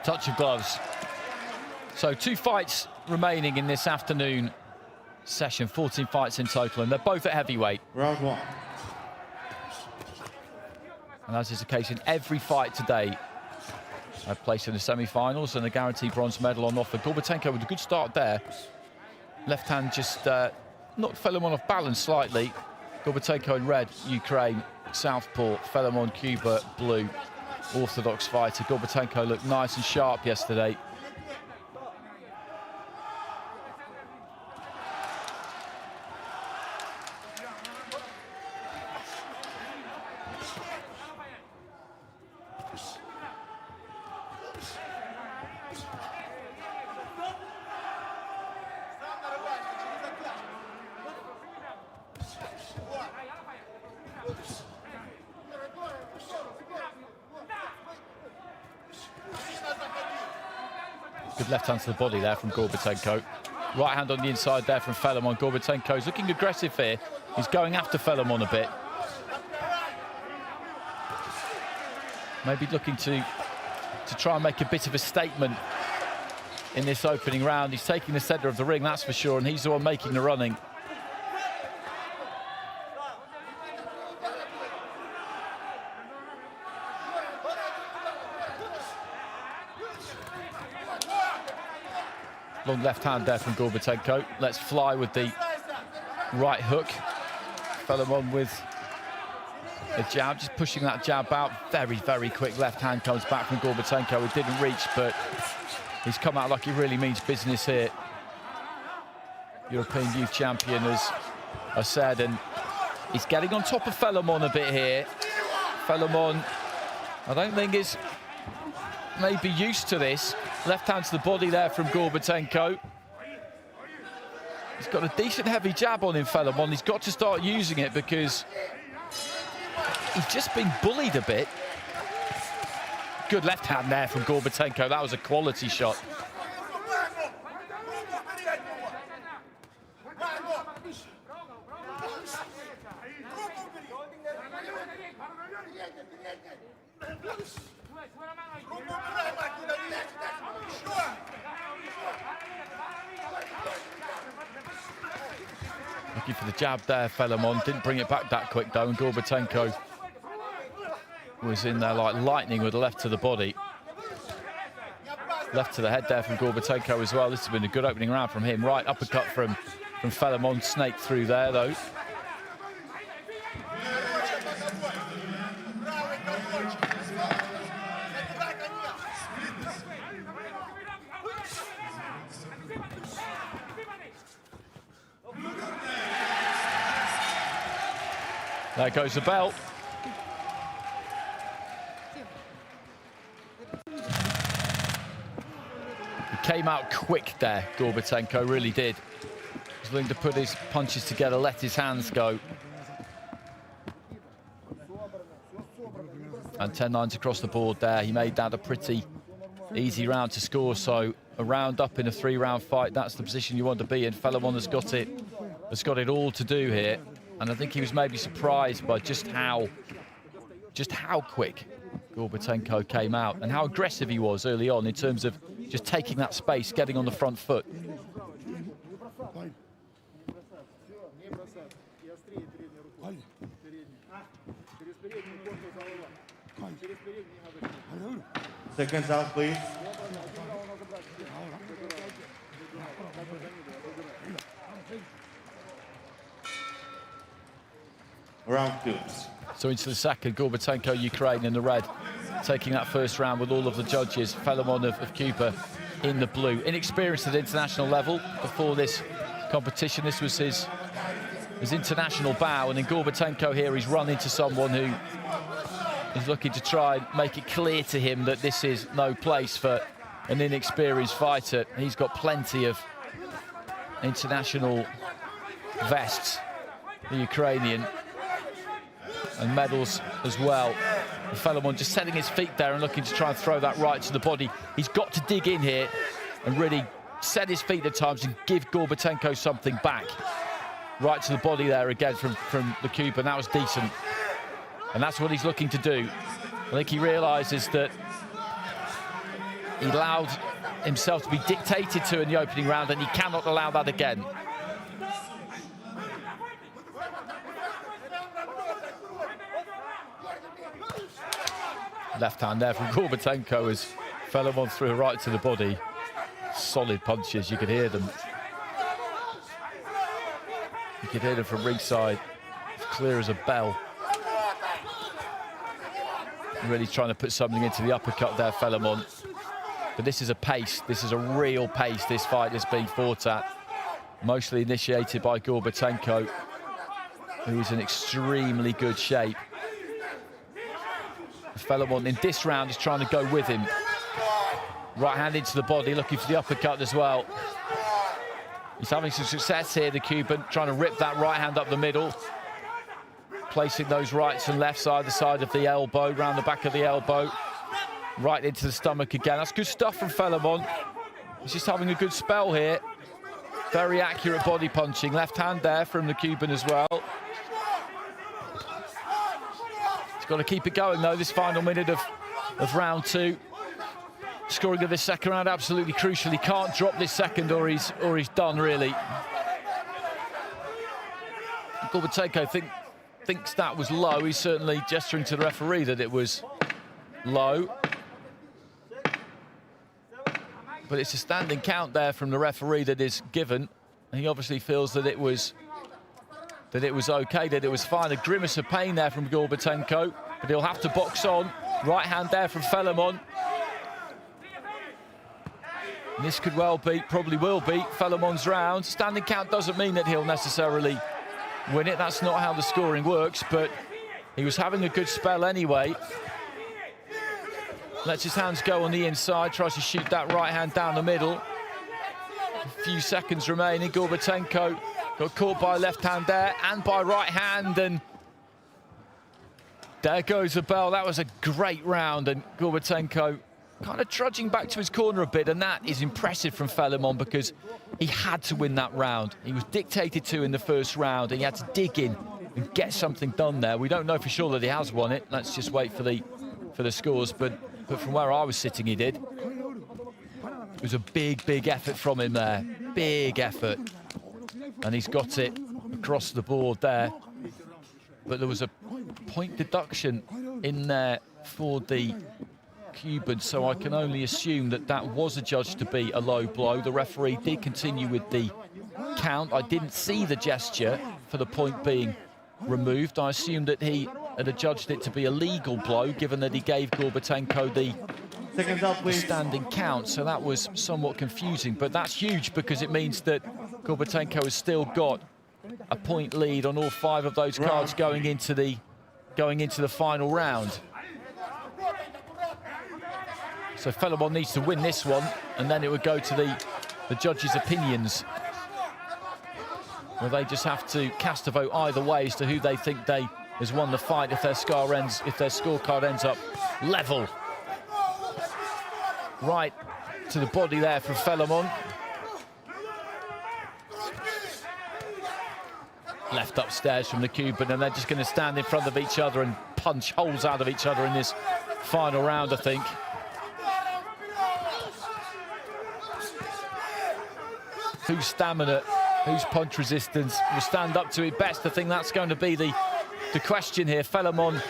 touch of gloves. So 2 fights remaining in this afternoon session, 14 fights in total, and they're both at heavyweight. Round 1. And as is the case in every fight today, I've placed in the semi-finals and a guaranteed bronze medal on offer. Gorbatenko with a good start there. Left hand just knocked Felimon off balance slightly. Gorbatenko in red, Ukraine, southpaw. Felimon, Cuba, blue, orthodox fighter. Gorbatenko looked nice and sharp yesterday. Good left hand to the body there from Gorbatenko. Right hand on the inside there from Felimon. Gorbatenko's looking aggressive here. He's going after Felimon a bit. Maybe looking to try and make a bit of a statement in this opening round. He's taking the centre of the ring, that's for sure, and he's the one making the running. Long left hand there from Gorbatenko. Let's fly with the right hook. Felimon with a jab, just pushing that jab out. Very, very quick left hand comes back from Gorbatenko. It didn't reach, but he's come out like he really means business here. European youth champion, as I said, and he's getting on top of Felimon a bit here. Felimon, I don't think is maybe used to this. Left hand to the body there from Gorbatenko. He's got a decent heavy jab on him, Felimon. He's got to start using it because he's just been bullied a bit. Good left hand there from Gorbatenko. That was a quality shot. Looking for the jab there, Felimon. Didn't bring it back that quick, though, and Gorbatenko was in there like lightning with a left to the body. Left to the head there from Gorbatenko as well. This has been a good opening round from him. Right uppercut from Felimon. Snake through there, though. There goes the bell. He came out quick there, Gorbatenko really did. He's willing to put his punches together, let his hands go. And 10-9 across the board there. He made that a pretty easy round to score, so a round up in a 3-round fight, that's the position you want to be in. Felimon has got it all to do here. And I think he was maybe surprised by just how quick Gorbatenko came out and how aggressive he was early on in terms of just taking that space, getting on the front foot. Seconds out, please. Round 2. So into the second, Gorbatenko, Ukraine in the red, taking that first round with all of the judges. Felimon of Cuba in the blue. Inexperienced at international level before this competition. This was his international bow, and in Gorbatenko here, he's run into someone who is looking to try and make it clear to him that this is no place for an inexperienced fighter. He's got plenty of international vests, the Ukrainian, and medals as well. And Felimon just setting his feet there and looking to try and throw that right to the body. He's got to dig in here and really set his feet at times and give Gorbatenko something back. Right to the body there again from the Cuban. That was decent. And that's what he's looking to do. I think he realises that He allowed himself to be dictated to in the opening round, and he cannot allow that again. Left hand there from Gorbatenko as Felimon threw a right to the body. Solid punches, you could hear them. You could hear them from ringside, as clear as a bell. Really trying to put something into the uppercut there, Felimon. But this is a pace, this is a real pace, this fight is being fought at. Mostly initiated by Gorbatenko, who is in extremely good shape. Felimon in this round is trying to go with him. Right hand into the body, looking for the uppercut as well. He's having some success here, the Cuban, trying to rip that right hand up the middle. Placing those rights and lefts either side of the elbow, round the back of the elbow. Right into the stomach again. That's good stuff from Felimon. He's just having a good spell here. Very accurate body punching. Left hand there from the Cuban as well. He's got to keep it going though, this final minute of round two. Scoring of this second round absolutely crucial. He can't drop this second or he's done really. Gorbatenko thinks that was low. He's certainly gesturing to the referee that it was low. But it's a standing count there from the referee that is given. He obviously feels that it was okay, that it was fine. A grimace of pain there from Gorbatenko, but he'll have to box on. Right hand there from Felimon. And this could well be, probably will be, Felimon's round. Standing count doesn't mean that he'll necessarily win it. That's not how the scoring works, but he was having a good spell anyway. Lets his hands go on the inside, tries to shoot that right hand down the middle. A few seconds remaining. Gorbatenko got caught by left hand there and by right hand, and there goes the bell. That was a great round, and Gorbatenko kind of trudging back to his corner a bit, and that is impressive from Felimon because he had to win that round. He was dictated to in the first round, and he had to dig in and get something done there. We don't know for sure that he has won it. Let's just wait for the scores, but from where I was sitting, he did. It was a big effort from him there. Big effort. And he's got it across the board there. But there was a point deduction in there for the Cuban, so I can only assume that that was adjudged to be a low blow. The referee did continue with the count. I didn't see the gesture for the point being removed. I assumed that he had adjudged it to be a legal blow, given that he gave Gorbatenko the standing count, so that was somewhat confusing. But that's huge because it means that Gorbatenko has still got a point lead on all 5 of those cards going into the final round. So Felimon needs to win this one, and then it would go to the judges' opinions, where they just have to cast a vote either way as to who they think has won the fight if their scorecard ends up level. Right to the body there from Felimon. Left upstairs from the Cuban, and they're just going to stand in front of each other and punch holes out of each other in this final round, I think. Whose stamina, whose punch resistance will stand up to it best? I think that's going to be the question here. Felimon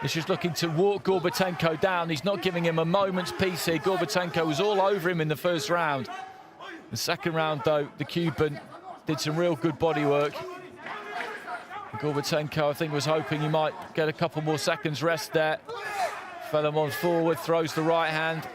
is just looking to walk Gorbatenko down. He's not giving him a moment's peace here. Gorbatenko was all over him in the first round. The second round, though, the Cuban did some real good body work. Gorbatenko, I think, was hoping he might get a couple more seconds rest there. Felimon forward, throws the right hand.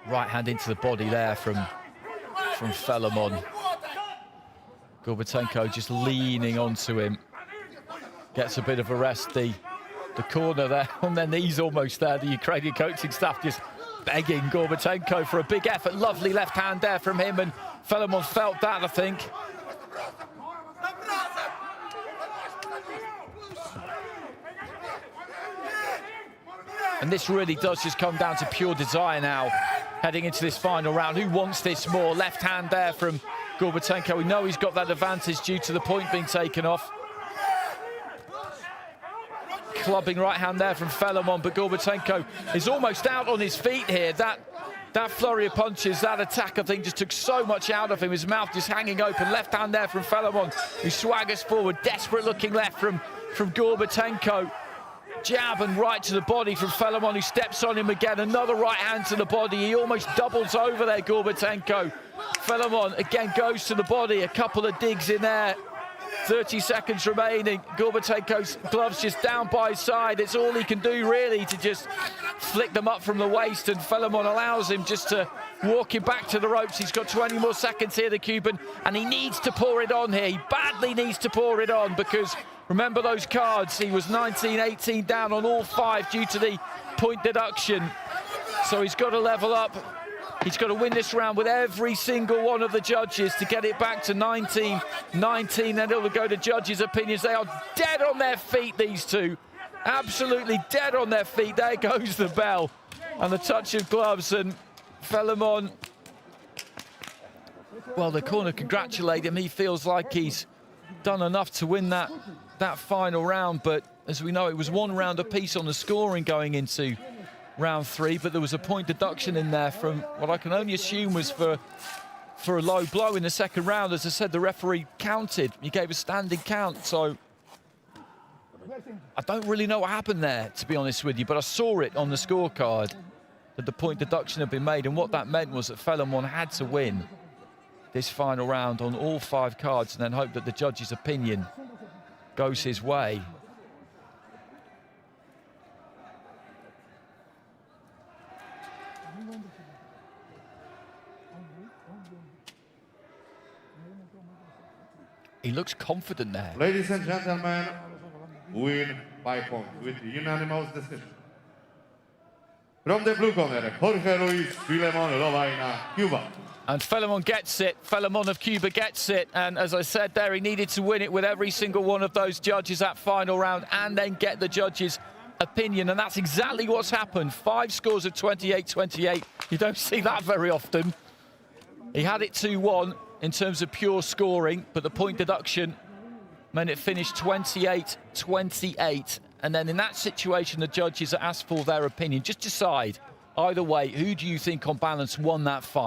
Right hand into the body there from Felimon. Gorbatenko just leaning onto him. Gets a bit of a rest. The corner there on their knees almost there. The Ukrainian coaching staff just begging Gorbatenko for a big effort. Lovely left hand there from him, and Felimon felt that, I think. And this really does just come down to pure desire now heading into this final round. Who wants this more? Left hand there from Gorbatenko. We know he's got that advantage due to the point being taken off. Clubbing right hand there from Felimon, but Gorbatenko is almost out on his feet here. That flurry of punches, that attack, I think, just took so much out of him. His mouth just hanging open. Left hand there from Felimon, who swaggers forward. Desperate looking left from Gorbatenko. Jab and right to the body from Felimon, who steps on him again. Another right hand to the body. He almost doubles over there, Gorbatenko. Felimon again goes to the body. A couple of digs in there. 30 seconds remaining. Gorbatenko's gloves just down by his side. It's all he can do, really, to just flick them up from the waist, and Felimon allows him just to walk him back to the ropes. He's got 20 more seconds here, the Cuban, and he needs to pour it on here. He badly needs to pour it on, because remember those cards, he was 19-18 down on all 5 due to the point deduction. So he's got to level up. He's got to win this round with every single one of the judges to get it back to 19-19. Then it'll go to judges' opinions. They are dead on their feet, these two. Absolutely dead on their feet. There goes the bell. And the touch of gloves, and Felimon, well, the corner congratulate him. He feels like he's done enough to win that final round. But as we know, it was 1 round apiece on the scoring going into round 3, but there was a point deduction in there from what I can only assume was for a low blow in the second round. As I said, the referee counted. He gave a standing count, so I don't really know what happened there, to be honest with you, but I saw it on the scorecard that the point deduction had been made, and what that meant was that Felimon had to win this final round on all 5 cards and then hope that the judge's opinion goes his way. He looks confident there. Ladies and gentlemen, win by point with unanimous decision. From the blue corner, Jorge Luis FELIMON LOBAINA, Cuba. And Felimon gets it. Felimon of Cuba gets it. And as I said there, he needed to win it with every single one of those judges that final round and then get the judges' opinion. And that's exactly what's happened. 5 scores of 28-28. You don't see that very often. He had it 2-1 in terms of pure scoring, but the point deduction meant it finished 28-28. And then in that situation, the judges are asked for their opinion. Just decide, either way, who do you think on balance won that fight?